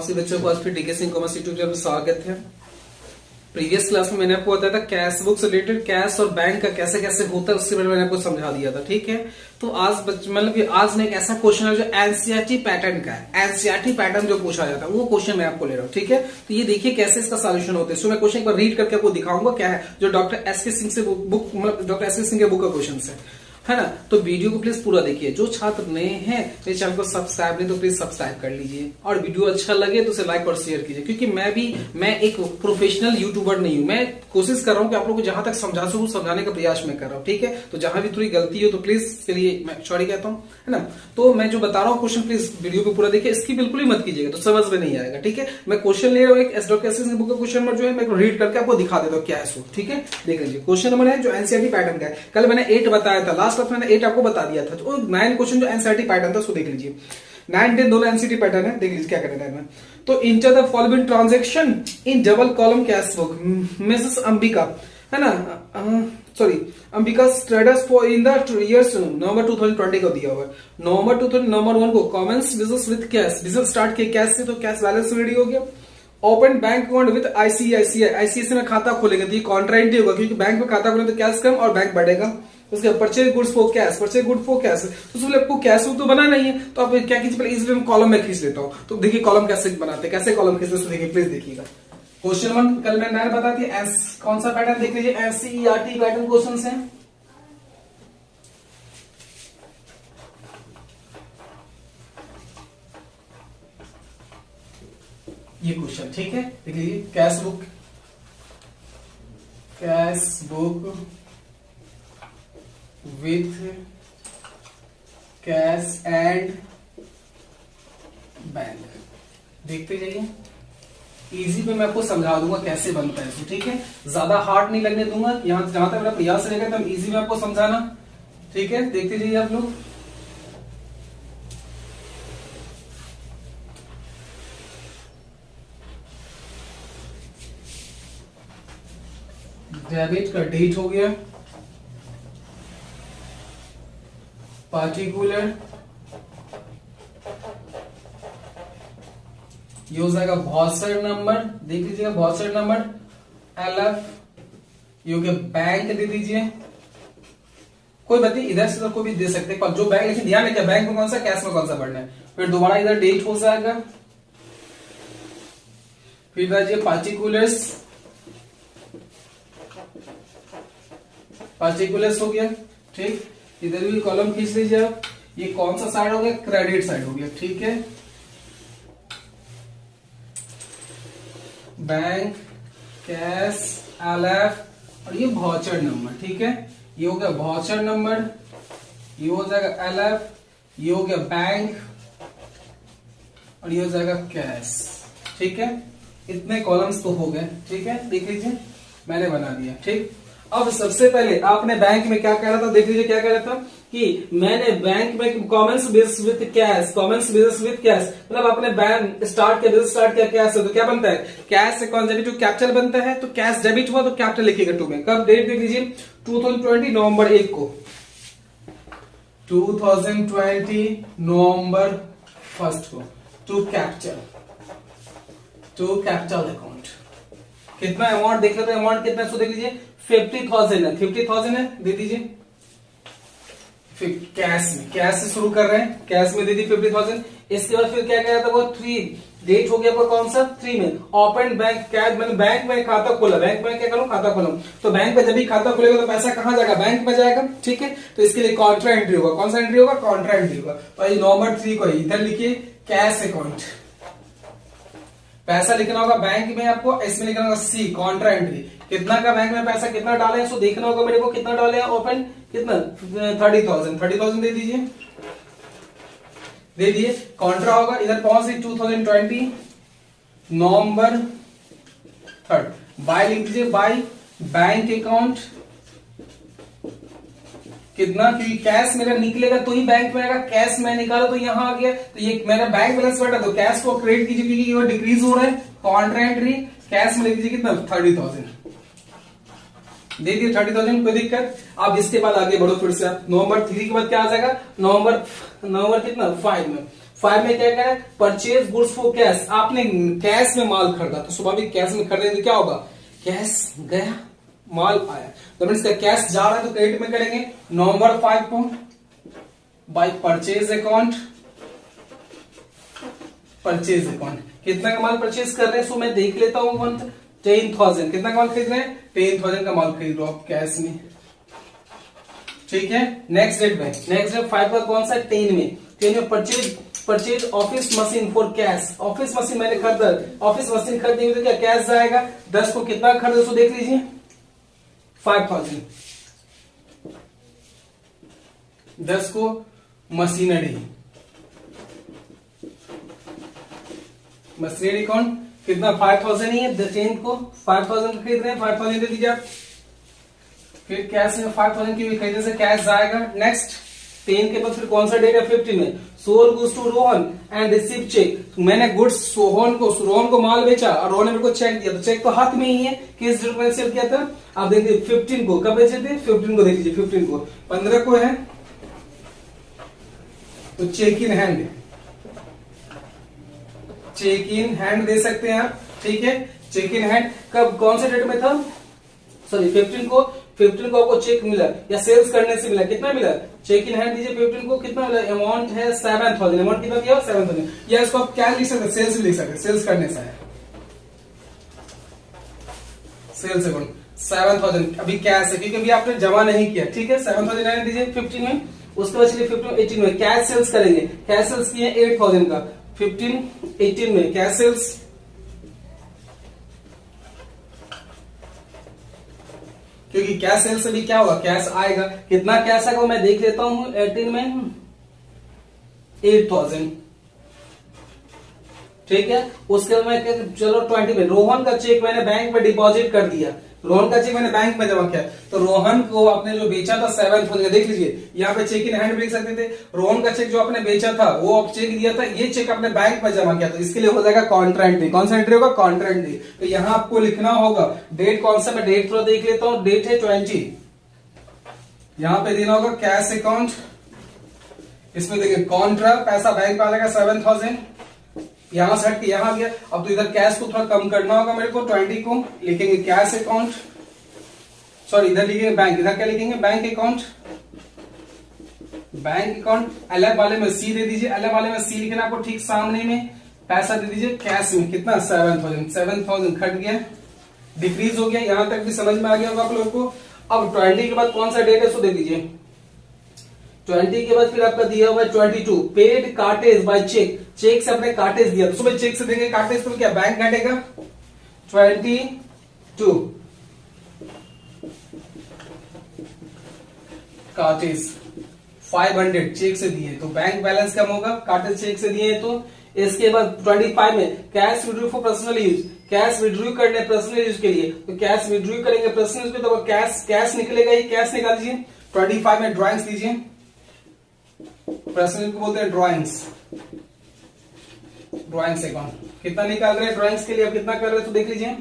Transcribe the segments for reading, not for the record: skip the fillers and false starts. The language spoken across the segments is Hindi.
आप सभी बच्चों को आज फिर DK Singh commerce YouTube channel पर स्वागत है। प्रीवियस क्लास में मैंने आपको बताया था कैश बुक से रिलेटेड कैश और बैंक का कैसे कैसे होता है, उसके बारे में मैंने आपको समझा दिया था। ठीक है, तो आज मतलब कि आज ने एक ऐसा क्वेश्चन है जो एनसीईआरटी पैटर्न का है। एनसीईआरटी पैटर्न जो पूछा जाता है वो क्वेश्चन मैं आपको ले रहा हूँ। ठीक है, तो ये देखिए कैसे इसका सॉल्यूशन होता है। सो मैं क्वेश्चन एक बार रीड करके आपको दिखाऊंगा क्या है, जो डॉक्टर एसके सिंह से बुक मतलब डॉक्टर एसके सिंह के बुक का क्वेश्चन है ना। तो वीडियो को प्लीज पूरा देखिए। जो छात्र नए हैं मेरे चैनल को सब्सक्राइब नहीं तो प्लीज सब्सक्राइब कर लीजिए, और वीडियो अच्छा लगे तो उसे लाइक और शेयर कीजिए, क्योंकि मैं एक प्रोफेशनल यूट्यूबर नहीं हूं। मैं कोशिश कर रहा हूं कि आप लोगों को जहां तक समझा सकूं समझाने का प्रयास मैं कर रहा हूं। ठीक है, तो जहां भी थोड़ी गलती हो तो प्लीज इसके लिए मैं सॉरी कहता हूं, है ना। तो मैं जो बता रहा हूँ क्वेश्चन प्लीज वीडियो को पूरा देखिए, इसकी बिल्कुल ही मत कीजिएगा तो समझ में नहीं आएगा। ठीक है, मैं क्वेश्चन ले रहा हूँ एक डॉक्टर एसके सिंह बुक का क्वेश्चन नंबर जो है मैं रीड करके आपको दिखा देता हूँ क्या है सो। ठीक है, देख लीजिए क्वेश्चन नंबर है जो एनसीईआरटी पैटर्न का है। कल मैंने 8 बताया था, लास्ट क्लास मैंने 8 आपको बता दिया था। तो 9 क्वेश्चन जो एनसीईआरटी पैटर्न था उसको देख लीजिए। 9 10 दोनों एनसीईआरटी पैटर्न है, देख लीजिए क्या करना है। तो enter the following transaction in double column cash book. Mrs Ambika, है ना, sorry Ambika traders for in the years November 2020 को दिया हुआ है। नवंबर 2000 नंबर 1 को Commons business with cash, business start किया कैश से, तो कैश बैलेंस रेडी हो गया। Open bank account with ICICI, ICICI में खाता खोलेंगे तो ये कॉन्ट्राइंटी होगा, क्योंकि बैंक में खाता खोलेंगे तो कैश कम और बैंक बढ़ेगा। उसके purchase goods for cash, purchase good for cash, तो उसमें आपको कैश तो बनाना ही है। तो आप क्या कीजिए, पहले इजीली कॉलम में खींच लेता हूं। तो देखिए कॉलम कैसे बनाते हैं, कैसे कॉलम खींचते हैं, देखिए प्लीज देखिएगा। क्वेश्चन 1 कल मैं 9 बता दिया। कौन सा पैटर्न देख लीजिए, एनसीईआरटी पैटर्न क्वेश्चन है। ये क्वेश्चन, ठीक है, देख लीजिए। Cash book with cash and bank, देखते जाइए। इजी पे मैं आपको समझा दूंगा कैसे बनता है, ठीक है, ज्यादा हार्ड नहीं लगने दूंगा। यहां जहां तक मेरा प्रयास रहेगा तब इजी में आपको समझाना। ठीक है, देखते जाइए आप लोग। डेबिट का डेट हो गया, पार्टिकुलर ये हो जाएगा वाउचर नंबर, देख लीजिएगा वाउचर नंबर LF, ये हो गया बैंक दे दीजिए। कोई बात नहीं, इधर से तो कोई भी दे सकते हैं, पर जो बैंक, लेकिन ध्यान रखिए बैंक में कौन सा कैश में कौन सा पढ़ना है। फिर दोबारा इधर डेट हो जाएगा, फिर दीजिए पार्टिकुलर्स हो गया। ठीक, इधर भी कॉलम खींच लीजिए आप। ये कौन सा साइड हो गया, क्रेडिट साइड हो गया। ठीक है, बैंक, कैश, LF और ये वाउचर नंबर। ठीक है, ये हो गया वाउचर नंबर, ये हो जाएगा LF, ये हो गया बैंक और ये हो जाएगा कैश। ठीक है, इतने कॉलम्स तो हो गए। ठीक है, देख लीजिए मैंने बना दिया। ठीक, अब सबसे पहले आपने बैंक में क्या कह रहा था, देख लीजिए क्या कह रहा था कि मैंने बैंक में Commons business with cash, Commons business with cash, मतलब आपने बैंक स्टार्ट किया, बिजनेस स्टार्ट किया कैश से, तो क्या बनता है, कैश से कंजर्वेटिव कैपिटल बनता है। तो कैश डेबिट हुआ तो कैपिटल लिखिएगा 2 में। कब, डेट देख लीजिए 2020 नवंबर 1 को, 2020 नवंबर 1 को, टू कैपिटल अकाउंट। कितना अमाउंट देख लेते हैं, अमाउंट कितना सो देख लीजिए 50,000 है, 50,000 है, दे दीजिए। फिर कैश से शुरू कर रहे हैं, कैश में दे दी 50,000। इसके बाद फिर क्या कह रहा था वो 3, डेट हो गया आपका कौन सा 3 में। ओपन बैंक कैश, मैंने बैंक में खाता खोला, बैंक में क्या करूं, खाता खोलूं। तो बैंक में जब भी खाता खोलेगा तो पैसा कहां जाएगा, बैंक में जाएगा। ठीक है, तो इसके लिए कॉन्ट्रा एंट्री होगा। कौन सा एंट्री होगा, कॉन्ट्रा एंट्री होगा। तो नवंबर 3 को इधर लिखिए कैश अकाउंट, पैसा लिखना होगा बैंक में आपको, इसमें लिखना होगा C, कॉन्ट्रा एंट्री। कितना का बैंक में पैसा कितना डाले, सो देखना होगा मेरे को कितना डाले, ओपन कितना 30,000 दे दीजिए, दे दिए। कॉन्ट्रा होगा इधर पहुंच सी 2020 नवंबर 3, बाय लिख दीजिए, बाय बैंक अकाउंट कितना, क्योंकि कैश मेरा निकलेगा तो ही बैंक में आएगा, कैश मैं निकाला तो यहां आ गया, तो ये मेरा बैंक बैलेंस बढ़ा तो कैश को क्रेडिट कीजिए, क्योंकि वो डिक्रीज हो रहा है। कॉन्ट्रा एंट्री कैश में लिख दीजिए कितना 30,000, दे दिए 30,000, कोई दिक्कत। अब इसके बाद आगे बढ़ो, फिर से आप नवंबर 3 के बाद क्या आ जाएगा, नवंबर कितना 5 में 5 में क्या करें, परचेज गुड्स फॉर कैश, आपने कैश में माल खरीदा तो स्वाभाविक कैश में खरीदेंगे तो क्या होगा, कैश गया माल आया, तो मीन्स कैश जा रहा है तो क्रेडिट में करेंगे। नवंबर 5 को by purchase account, purchase account कितना का माल परचेज कर रहे हैं, सो मैं देख लेता हूं मंथ 10,000 कितना का माल खरीद रहे हैं, 10,000 का माल खरीद रहे हो आप कैश में, ठीक है। नेक्स्ट डेट में, नेक्स्ट डेट 5 का कौन सा है, 10 में purchase office machine for cash, office machine मैंने खरीदा, ऑफिस मशीन खरीदेंगे तो क्या कैश जाएगा, 10 को कितना खरीदे सो देख लीजिए 5,000, 10 को मशीनरी, मशीनरी कौन कितना 5,000 ही है, 10 को 5,000 खरीद रहे हैं, 5,000 दे दीजिए आप, फिर कैश में 5,000 की खरीदने से कैश जाएगा। नेक्स्ट 10 के बाद फिर कौन सा डेट है, 15 में, sold goods to Rohan and receive cheque, मैंने गुड्स रोहन को माल बेचा और रोहन ने मेरे को चेक दिया, तो चेक तो हाथ में ही है, किस डेट में सेल किया था, आप देखिए 15 को, कब बेचे थे 15 को, देख लीजिए 15 को, 15 को है तो cheque in hand, cheque in hand दे सकते हैं आप, ठीक है। चेक इन हैंड कब कौन से डेट में था, सॉरी 15 को आपको चेक मिला या सेल्स करने से मिला, कितना मिला, चेक इन हैंड दीजिए 15 को, कितना मिला, अमाउंट है 7,000, अमाउंट कितना दिया 7,000, या इसको आप क्या लिख सकते, सेल्स लिख सकते, सेल्स करने से है सेल्स अकाउंट 7,000, अभी कैश है क्योंकि अभी आपने जमा नहीं किया, ठीक है। 7,000 रहने दीजिए 15 में, उसके बाद चलिए 15 18 में कैश सेल्स करेंगे, कैश सेल्स किए 8,000 का, 15 18 में कैश सेल्स, क्योंकि कैश सेल्स से भी क्या होगा, कैश आएगा, कितना कैश आएगा मैं देख लेता हूं, 18 में 8,000, ठीक है। उसके बाद मैं चलो 20 में रोहन का चेक मैंने बैंक में डिपॉजिट कर दिया, रोहन का चेक मैंने बैंक में जमा किया, तो रोहन को आपने जो बेचा था 7,000, देख लीजिए यहाँ पे चेक इन हैंड भी लिख सकते थे, रोहन का चेक जो आपने बेचा था वो आप चेक दिया था, ये चेक आपने बैंक में जमा किया, तो इसके लिए हो जाएगा कॉन्ट्रा एंट्री, कौन सा एंट्री होगा, कॉन्ट्रा एंट्री। तो यहाँ आपको लिखना होगा डेट कौन सा, मैं डेट थोड़ा देख लेता हूँ, डेट है 20, यहाँ पे देना होगा कैश अकाउंट, इसमें देखिए कॉन्ट्रा, पैसा बैंक में आ जाएगा 7,000, यहां से हट के यहां गया, अब तो इधर कैश को थोड़ा कम करना होगा मेरे को, 20 को लिखेंगे कैश अकाउंट, सॉरी इधर लिखेंगे बैंक, इधर क्या लिखेंगे bank account, bank account, LF वाले में सी दे दीजिए, एलएफ वाले में सी लिखना आपको ठीक सामने में, पैसा दे दीजिए कैश में, कितना 7,000 खट गया, डिक्रीज हो गया, यहां तक भी समझ में आ गया होगा आप लोग को। अब 20 के बाद कौन सा डेट है सो दे दीजिए, 20 के बाद फिर आपका दिया हुआ 22 paid cartage by cheque, cheque से आपने कार्टेज दिया तो सुबह चेक से देंगे कार्टेज, तो क्या बैंक काटेगा 22 कार्टेज 500 चेक से दिए तो बैंक बैलेंस कम होगा, कार्टेज चेक से दिए तो। इसके बाद 25 में cash withdrew for personal use, cash withdrew करने पर्सनल यूज के लिए, तो कैश विड्रू करेंगे पर्सनल यूज पे तो कैश निकलेगा ही, कैश निकाल दीजिए। 25 में ड्राइंग्स दीजिए, पर्सनल को बोलते हैं ड्राइंग्स, ड्राइंग्स अकाउंट कितना निकाल रहे हैं ड्राइंग्स के लिए, अब कितना कर रहे हैं तो देख लीजिए,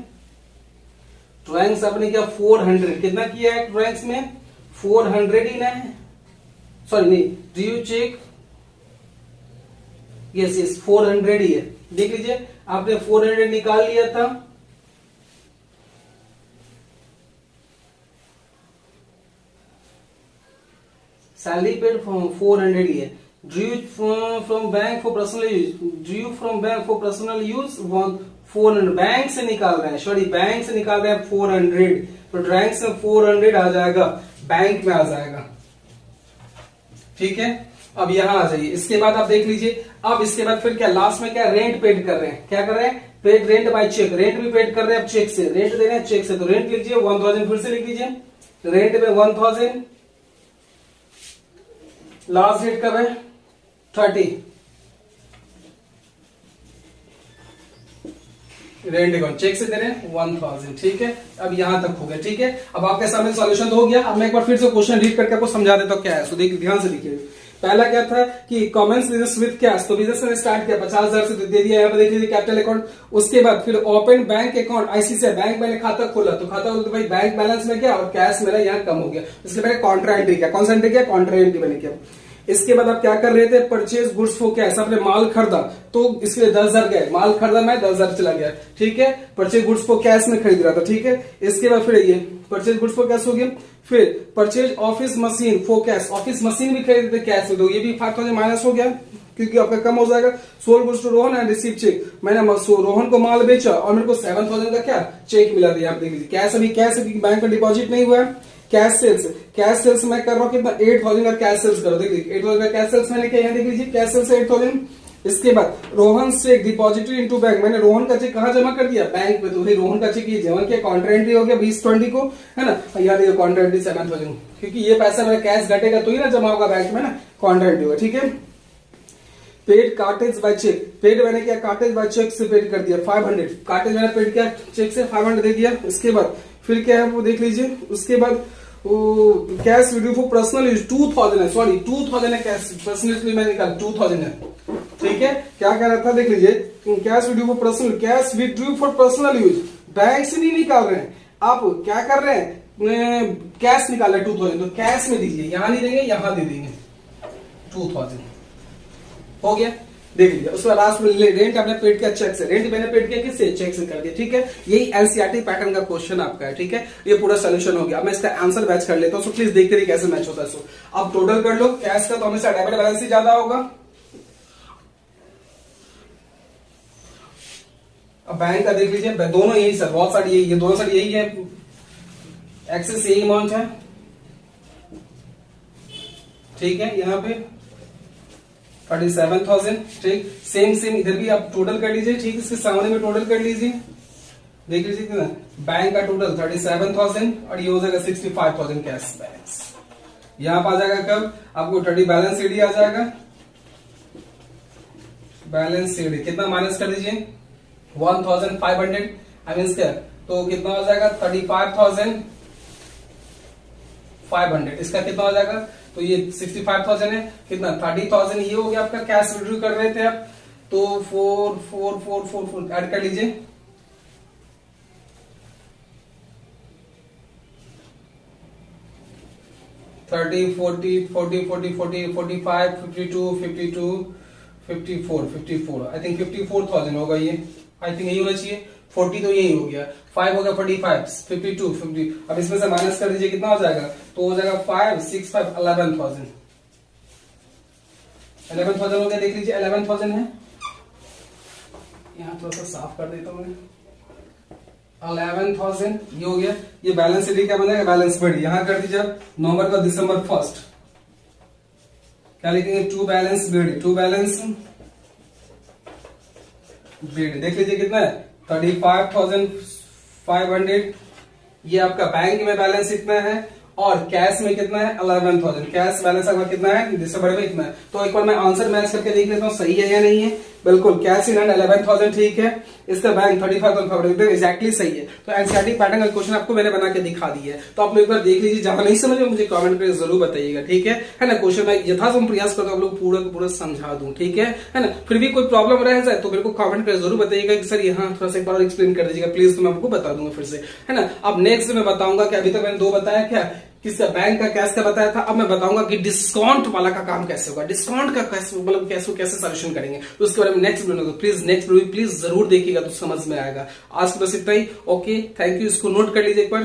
ड्राइंग्स आपने क्या 400, कितना किया है ड्राइंग्स में 400 ही ना है, सॉरी नहीं, do you check, yes yes 400 ही है, देख लीजिए आपने 400 निकाल लिया था, सैलरी पेड 400 ही है, due from bank for personal use, due from bank for personal use 400, bank से निकाल रहे हैं, सॉरी बैंक से निकाल रहे हैं 400, तो ड्राइंग से 400 आ जाएगा, बैंक में आ जाएगा, ठीक है। अब यहां आ जाइए, इसके बाद आप देख लीजिए, अब इसके बाद फिर क्या लास्ट में क्या रेंट पेड कर रहे हैं, क्या कर रहे हैं paid rent by cheque, rent भी पेड कर रहे हैं, अब चेक से रेंट दे रहे हैं चेक से, तो रेंट लिखिए 1000, फिर से लिख लीजिए रेंट में 1000, लास्ट डेट कब है 30, रेंट अकाउंट चेक से दे रहे हैं 1000, ठीक है। अब यहां तक हो गया, ठीक है। अब आपके सामने सॉल्यूशन तो हो गया, अब मैं एक बार फिर से क्वेश्चन रीड करके आपको समझा देता हूं क्या है, सो देखिए ध्यान से देखिए। पहला क्या था कि कॉमेंस बिजनेस विद कैश, तो बिजनेस ने स्टार्ट किया 50,000 से दे दिया, यहाँ पे देख लीजिए कैपिटल अकाउंट। उसके बाद फिर open bank account ICICI bank मैंने खाता खोला, तो खाता खोला तो भाई बैंक बैलेंस में क्या और कैश मेरा यहाँ कम हो गया, इसलिए मैंने कॉन्ट्रा एंट्री किया, कौन सा एंट्री किया कॉन्ट्रा एंट्री मैंने किया। इसके बाद आप क्या कर रहे थे, परचेज गुड्स फॉर कैश, आपने माल खरीदा तो इसके लिए 10,000 गए, माल खरीदा मैं 10,000 चला गया, ठीक है, परचेज गुड्स फॉर कैश में खरीद रहा था, ठीक है। इसके बाद फिर ये परचेज गुड्स फॉर कैश हो गया। फिर purchase office machine for cash, office machine भी खरीदते कैश में, तो ये भी 5,000 माइनस हो गया क्योंकि आपका कम हो जाएगा। Sold goods to Rohan and receive cheque, मैंने रोहन को माल बेचा और मेरे को 7,000 का क्या चेक मिला था, आप देख लीजिए। कैश अभी कैश बैंक में डिपॉजिट नहीं हुआ है। कैश सेल्स मैं कर रहा हूँ कितना, 8,000 का कैश सेल्स करो, देख लीजिए 8,000 का कैश सेल्स मैंने किया, देख लीजिए कैश सेल्स 8,000। इसके बाद Rohan cheque depository into bank, मैंने रोहन का चेक कहाँ जमा कर दिया, बैंक में, तो भाई रोहन का चेक ये जमा किया, कॉन्ट्रेंट्री हो गया 20/20 को, है ना, याद है कॉन्ट्रेंट्री 7,000, क्योंकि ये पैसा मेरा कैश घटेगा तो ही ना जमा होगा बैंक में ना, कॉन्ट्रेंट्री होगा, ठीक है। Paid cartage by cheque, paid मैंने क्या कार्टेज बाय चेक से पेड कर दिया 500, कार्टेज मैंने पेड किया चेक से 500 दे दिया। इसके बाद फिर क्या है वो देख लीजिए। उसके बाद cash withdrew for personal use 2,000 है, सॉरी 2,000 है कैश, पर्सनल मैं निकाल 2,000 है, ठीक है। क्या कह रहा था देख लीजिए, cash withdrew for personal, cash withdrew for personal use, bank से नहीं निकाल रहे हैं आप, क्या कर रहे हैं, कैश निकाल रहे हैं 2,000, तो कैश में दीजिए, यहां नहीं देंगे यहां दे देंगे 2,000, हो गया, देख लीजिए। उसके बाद लास्ट में रेंट आपने पेड किया चेक से, रेंट मैंने पेड किया किससे, चेक से कर दिया, ठीक है। यही एनसीईआरटी पैटर्न का क्वेश्चन आपका है, ठीक है। ये पूरा सोल्यूशन हो गया। अब मैं इसका आंसर मैच कर लेता हूं, सो प्लीज देखते रहिए कैसे मैच होता है। सो अब टोटल कर लो कैश का, तो हमेशा डेबिट बैलेंस ही ज्यादा होगा। अब बैंक का देख लीजिए, दोनों यही सर, बहुत सारी यही है, दोनों सारी यही है, एक्सेस यही अमाउंट है, ठीक है। यहाँ पे 37,000, ठीक, सेम इधर भी आप टोटल कर लीजिए, ठीक, इसके सामने में टोटल कर लीजिए, देख लीजिए कितना, बैंक का टोटल 37,000 और ये हो जाएगा 65,000 कैश बैलेंस। यहां पर आ जाएगा कब आपको 30 बैलेंस सीडी आ जाएगा, बैलेंस सीडी कितना माइनस कर दीजिए 1,500, आई मीन क्या, तो कितना हो जाएगा 35,500, इसका कितना हो जाएगा, तो ये 65,000 है, कितना 30,000 ये हो गया आपका कैश विड्रू कर रहे थे आप, तो 4 ऐड कर लीजिए, थर्टी 40 40 40 40 45 52 52 54 आई थिंक 54,000 होगा ये, आई थिंक यही होना चाहिए, 40 तो यही हो गया, 5 हो गया 45 52 50, अब इसमें से माइनस कर दीजिए कितना हो जाएगा, तो हो जाएगा 5 6 5 11,000 हो गया, देख लीजिए 11,000 है, यहाँ थोड़ा सा साफ कर देता हूँ मैं, 11,000 ये हो गया। ये बैलेंस शीट क्या बनेगा, बैलेंस शीट यहां कर दीजिए आप, नवंबर का दिसंबर 1 क्या लिखेंगे, टू बैलेंस बीड, देख लीजिए कितना है 35,500, ये आपका बैंक में बैलेंस इतना है और कैश में कितना है 11,000, कैश बैलेंस आपका कितना है दिसंबर में इतना है। तो एक बार मैं आंसर मैच करके देख लेता हूँ सही है या नहीं है, बिल्कुल कैश इन हैंड 11,000 ठीक है, इसका बैंक 35,500 एक्जैक्टली सही है। तो एनसीईआरटी पैटर्न का क्वेश्चन आपको मैंने बना के दिखा दिया है, तो आप लोग एक बार देख लीजिए, जहां नहीं समझे मुझे कमेंट करके जरूर बताइएगा, ठीक है ना। क्वेश्चन मैं यथासंभव प्रयास करता हूं आप लोग पूरा समझा दूं, ठीक है ना। फिर भी कोई प्रॉब्लम रह जाए तो मेरे को कमेंट करके जरूर बताइएगा कि सर यहाँ थोड़ा सा एक बार एक्सप्लेन कर दीजिएगा प्लीज, तो मैं आपको बता दूंगा फिर से, है ना। अब नेक्स्ट मैं बताऊंगा कि अभी तक मैंने 2 बताया क्या, किसका बैंक का कैश का बताया था, अब मैं बताऊंगा कि डिस्काउंट वाला का काम कैसे होगा, डिस्काउंट का कैसे मतलब कैसे सोल्यूशन करेंगे, तो उसके बारे में next video next video please जरूर देखिएगा, तो समझ में आएगा। आज बस इतना ही, ओके थैंक यू, इसको नोट कर लीजिए एक बार।